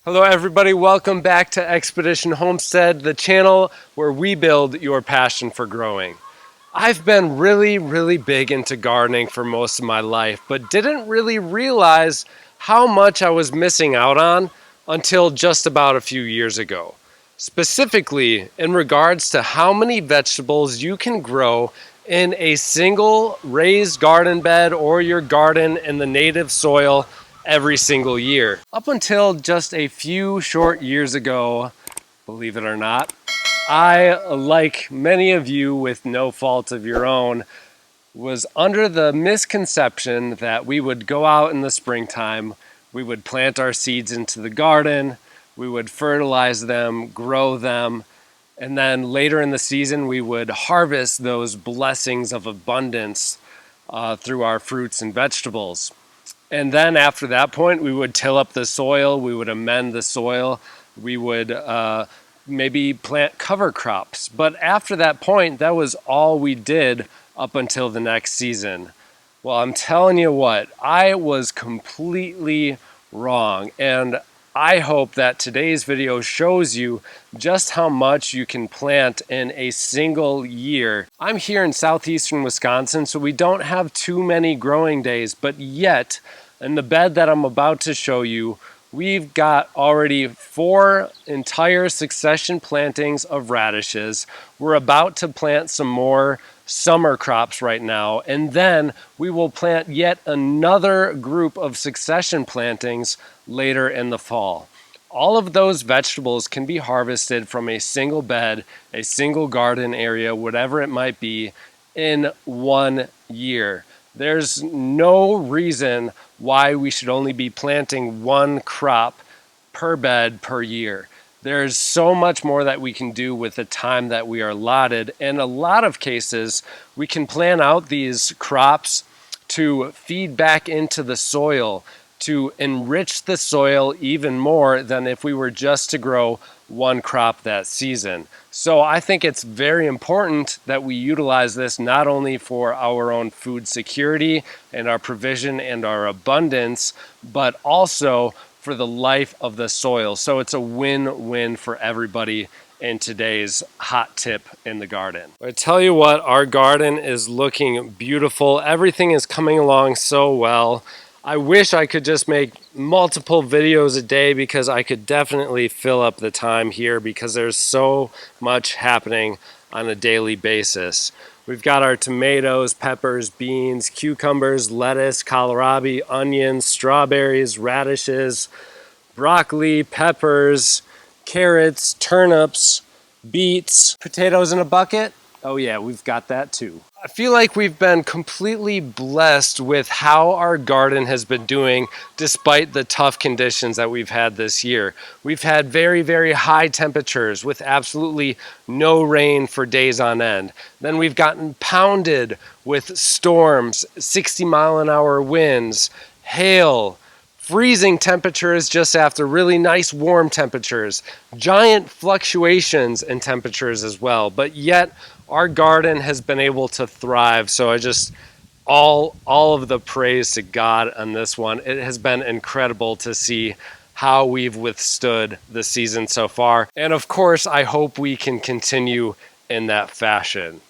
Hello everybody, welcome back to Expedition Homestead, the channel where we build your passion for growing. I've been really big into gardening for most of my life, but didn't really realize how much I was missing out on until just about a few years ago. Specifically, in regards to how many vegetables you can grow in a single raised garden bed or your garden in the native soil every single year. Up until just a few short years ago, believe it or not, I, like many of you with no fault of your own, was under the misconception that we would go out in the springtime, we would plant our seeds into the garden, we would fertilize them, grow them, and then later in the season we would harvest those blessings of abundance through our fruits and vegetables. And then after that point, we would till up the soil, we would amend the soil, we would maybe plant cover crops. But after that point, that was all we did up until the next season. Well, I'm telling you what, I was completely wrong. And I hope that today's video shows you just how much you can plant in a single year. I'm here in southeastern Wisconsin, so we don't have too many growing days, but yet in the bed that I'm about to show you, we've got already 4 entire succession plantings of radishes. We're about to plant some more summer crops right now, and then we will plant yet another group of succession plantings later in the fall. All of those vegetables can be harvested from a single bed, a single garden area, whatever it might be, in 1 year. There's no reason why we should only be planting 1 crop per bed per year. There's so much more that we can do with the time that we are allotted. In a lot of cases, we can plan out these crops to feed back into the soil, to enrich the soil even more than if we were just to grow 1 crop that season. So I think it's very important that we utilize this not only for our own food security and our provision and our abundance, but also for the life of the soil. So it's a win-win for everybody in today's hot tip in the garden. I tell you what, our garden is looking beautiful. Everything is coming along so well. I wish I could just make multiple videos a day because I could definitely fill up the time here because there's so much happening on a daily basis. We've got our tomatoes, peppers, beans, cucumbers, lettuce, kohlrabi, onions, strawberries, radishes, broccoli, peppers, carrots, turnips, beets, potatoes in a bucket. Oh yeah, we've got that too. I feel like we've been completely blessed with how our garden has been doing despite the tough conditions that we've had this year. We've had very high temperatures with absolutely no rain for days on end. Then we've gotten pounded with storms, 60-mile-an-hour winds, hail, freezing temperatures just after really nice warm temperatures, giant fluctuations in temperatures as well, but yet our garden has been able to thrive. So I just, all of the praise to God on this one. It has been incredible to see how we've withstood the season so far. And of course, I hope we can continue in that fashion.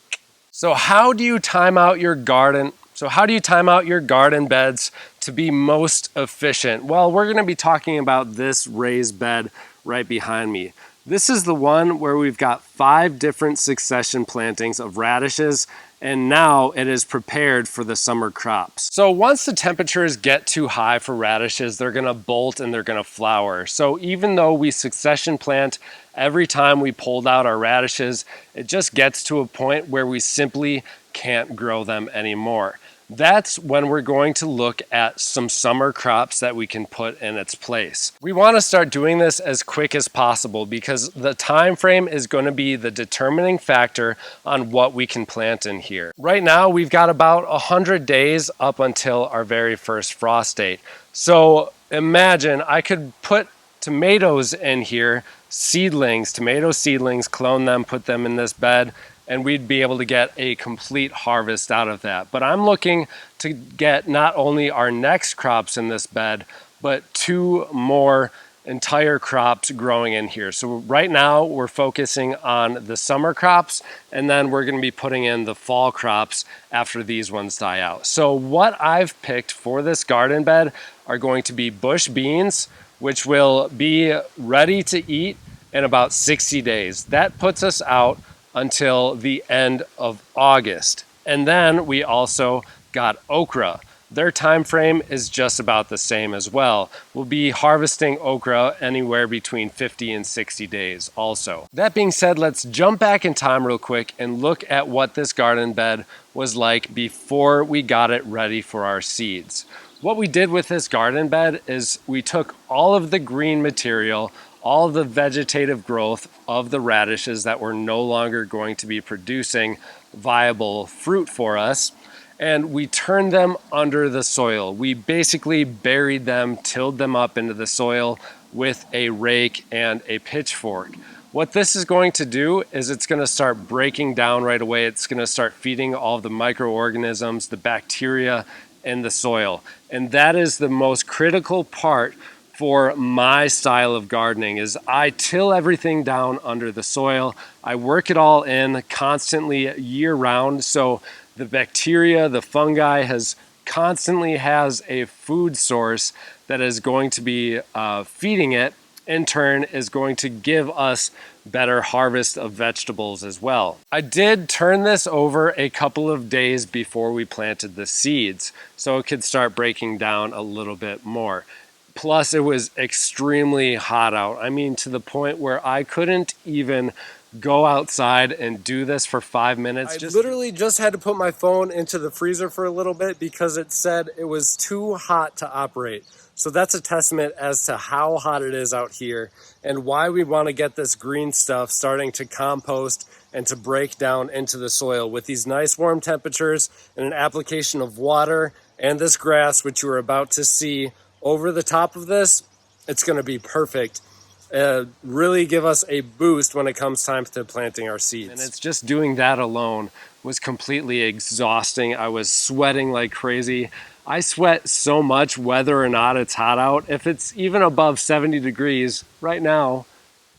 So how do you time out your garden? How do you time out your garden beds to be most efficient? Well, we're going to be talking about this raised bed right behind me. This is the one where we've got 5 different succession plantings of radishes, and now it is prepared for the summer crops. So once the temperatures get too high for radishes, they're going to bolt and they're going to flower. So even though we succession plant every time we pulled out our radishes, it just gets to a point where we simply can't grow them anymore. That's when we're going to look at some summer crops that we can put in its place. We want to start doing this as quick as possible because the time frame is going to be the determining factor on what we can plant in here. Right now, we've got about 100 days up until our very first frost date. So imagine I could put tomatoes in here, seedlings, tomato seedlings, clone them, put them in this bed, and we'd be able to get a complete harvest out of that. But I'm looking to get not only our next crops in this bed, but 2 more entire crops growing in here. So right now we're focusing on the summer crops, and then we're going to be putting in the fall crops after these ones die out. So what I've picked for this garden bed are going to be bush beans, which will be ready to eat in about 60 days. That puts us out until the end of August. And then we also got okra. Their time frame is just about the same as well. We'll be harvesting okra anywhere between 50 and 60 days also. That being said, let's jump back in time real quick and look at what this garden bed was like before we got it ready for our seeds. What we did with this garden bed is we took all of the green material, all the vegetative growth of the radishes that were no longer going to be producing viable fruit for us, and we turned them under the soil. We basically buried them, tilled them up into the soil with a rake and a pitchfork. What this is going to do is it's going to start breaking down right away. It's going to start feeding all the microorganisms, the bacteria in the soil. And that is the most critical part for my style of gardening is I till everything down under the soil. I work it all in constantly year round. So the bacteria, the fungi constantly has a food source that is going to be feeding it. In turn is going to give us better harvest of vegetables as well. I did turn this over a couple of days before we planted the seeds so it could start breaking down a little bit more. Plus it was extremely hot out. I mean, to the point where I couldn't even go outside and do this for 5 minutes. I literally just had to put my phone into the freezer for a little bit because it said it was too hot to operate. So that's a testament as to how hot it is out here and why we want to get this green stuff starting to compost and to break down into the soil with these nice warm temperatures and an application of water and this grass, which you are about to see over the top of this. It's going to be perfect. Really give us a boost when it comes time to planting our seeds. And it's just doing that alone was completely exhausting. I was sweating like crazy. I sweat so much whether or not it's hot out. If it's even above 70 degrees right now,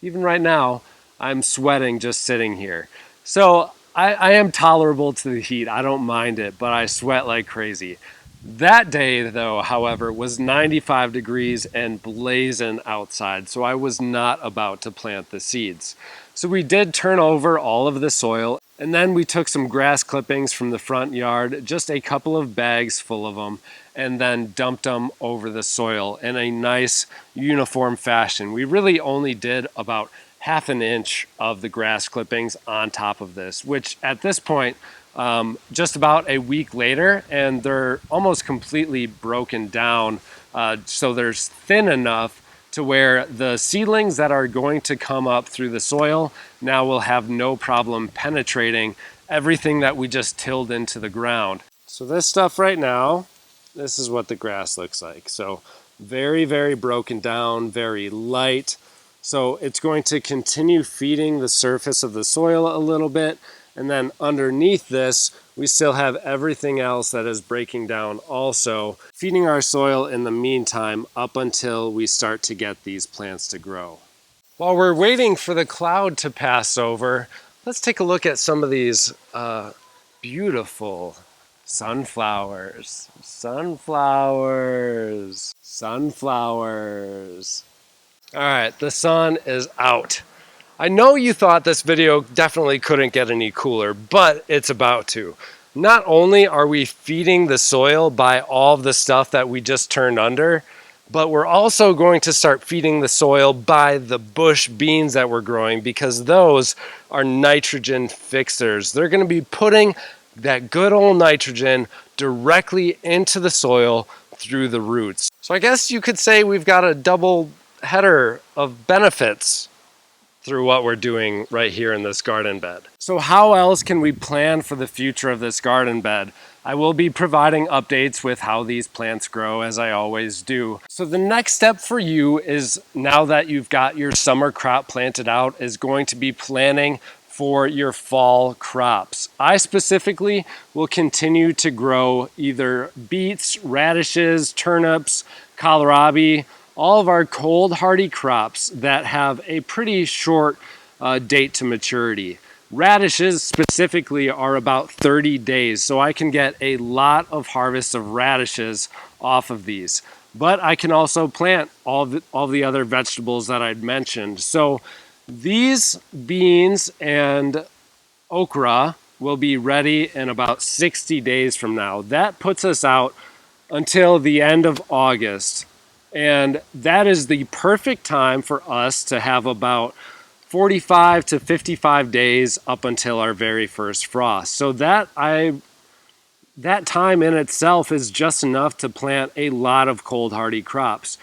even right now, I'm sweating just sitting here. So I am tolerable to the heat. I don't mind it, but I sweat like crazy. That day, though, however, was 95 degrees and blazing outside, so I was not about to plant the seeds. So we did turn over all of the soil, and then we took some grass clippings from the front yard, just a couple of bags full of them, and then dumped them over the soil in a nice uniform fashion. We really only did about half an inch of the grass clippings on top of this, which at this point, just about a week later, and they're almost completely broken down, so they're thin enough to where the seedlings that are going to come up through the soil now will have no problem penetrating everything that we just tilled into the ground. So this stuff right now, this is what the grass looks like. So very, very broken down, very light. So it's going to continue feeding the surface of the soil a little bit. And then underneath this, we still have everything else that is breaking down also, feeding our soil in the meantime up until we start to get these plants to grow. While we're waiting for the cloud to pass over, let's take a look at some of these beautiful sunflowers. Sunflowers. Sunflowers. All right, the sun is out. I know you thought this video definitely couldn't get any cooler, but it's about to. Not only are we feeding the soil by all of the stuff that we just turned under, but we're also going to start feeding the soil by the bush beans that we're growing because those are nitrogen fixers. They're going to be putting that good old nitrogen directly into the soil through the roots. So I guess you could say we've got a double header of benefits through what we're doing right here in this garden bed. So how else can we plan for the future of this garden bed? I will be providing updates with how these plants grow as I always do. So the next step for you is, now that you've got your summer crop planted out, is going to be planning for your fall crops. I specifically will continue to grow either beets, radishes, turnips, kohlrabi, all of our cold hardy crops that have a pretty short date to maturity. Radishes specifically are about 30 days, so I can get a lot of harvests of radishes off of these. But I can also plant all the other vegetables that I'd mentioned. So these beans and okra will be ready in about 60 days from now. That puts us out until the end of August. And that is the perfect time for us to have about 45 to 55 days up until our very first frost. So that time in itself is just enough to plant a lot of cold hardy crops.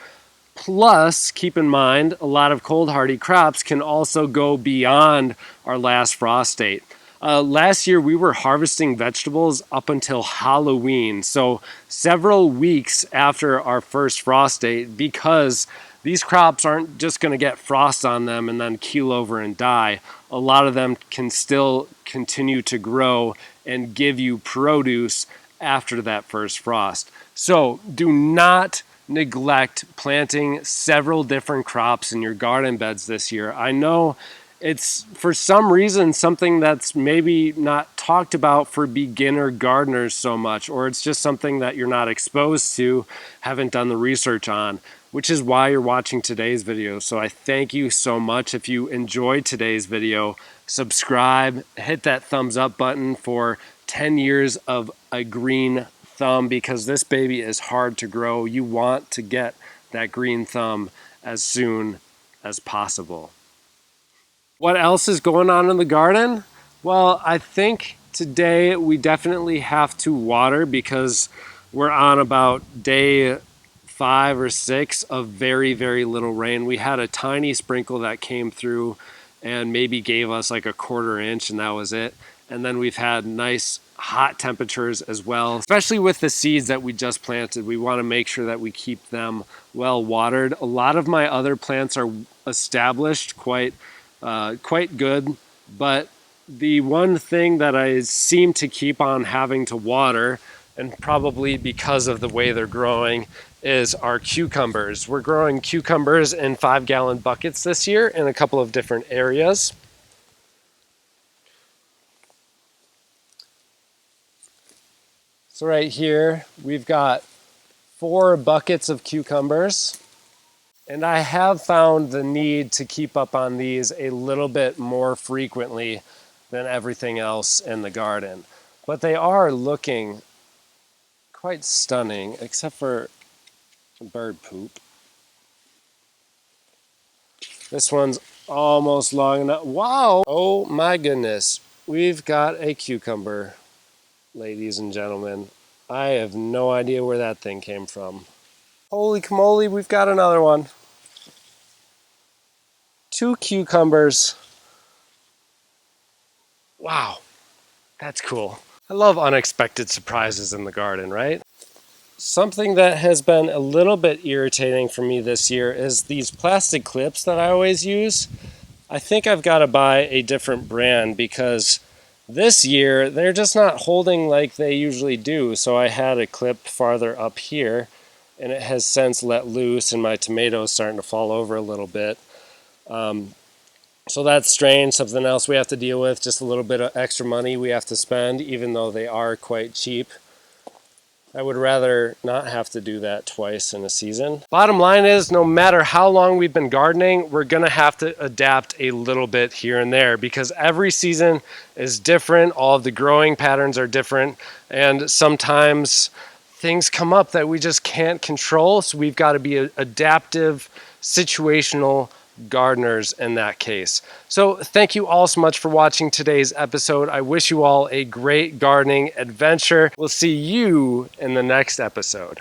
Plus, keep in mind, a lot of cold hardy crops can also go beyond our last frost date. Last year, we were harvesting vegetables up until Halloween, so several weeks after our first frost date, because these crops aren't just going to get frost on them and then keel over and die. A lot of them can still continue to grow and give you produce after that first frost. So do not neglect planting several different crops in your garden beds this year. I know it's for some reason something that's maybe not talked about for beginner gardeners so much, or it's just something that you're not exposed to, haven't done the research on, which is why you're watching today's video. So I thank you so much. If you enjoyed today's video, subscribe, hit that thumbs up button for 10 years of a green thumb, because this baby is hard to grow. You want to get that green thumb as soon as possible. What else is going on in the garden? Well, I think today we definitely have to water because we're on about day 5 or 6 of very, very little rain. We had a tiny sprinkle that came through and maybe gave us like a 1/4 inch, and that was it. And then we've had nice hot temperatures as well, especially with the seeds that we just planted. We want to make sure that we keep them well watered. A lot of my other plants are established quite good, but the one thing that I seem to keep on having to water, and probably because of the way they're growing, is our cucumbers. We're growing cucumbers in 5-gallon buckets this year in a couple of different areas. So right here, we've got 4 buckets of cucumbers. And I have found the need to keep up on these a little bit more frequently than everything else in the garden. But they are looking quite stunning, except for bird poop. This one's almost long enough. Wow! Oh my goodness. We've got a cucumber, ladies and gentlemen. I have no idea where that thing came from. Holy camole, we've got another one. 2 cucumbers. Wow, that's cool. I love unexpected surprises in the garden, right? Something that has been a little bit irritating for me this year is these plastic clips that I always use. I think I've got to buy a different brand because this year they're just not holding like they usually do. So I had a clip farther up here and it has since let loose and my tomatoes starting to fall over a little bit. So that's strange, something else we have to deal with, just a little bit of extra money we have to spend, even though they are quite cheap. I would rather not have to do that twice in a season. Bottom line is, no matter how long we've been gardening, we're gonna have to adapt a little bit here and there because every season is different, all of the growing patterns are different, and sometimes things come up that we just can't control, so we've got to be adaptive, situational gardeners in that case. So thank you all so much for watching today's episode. I wish you all a great gardening adventure. We'll see you in the next episode.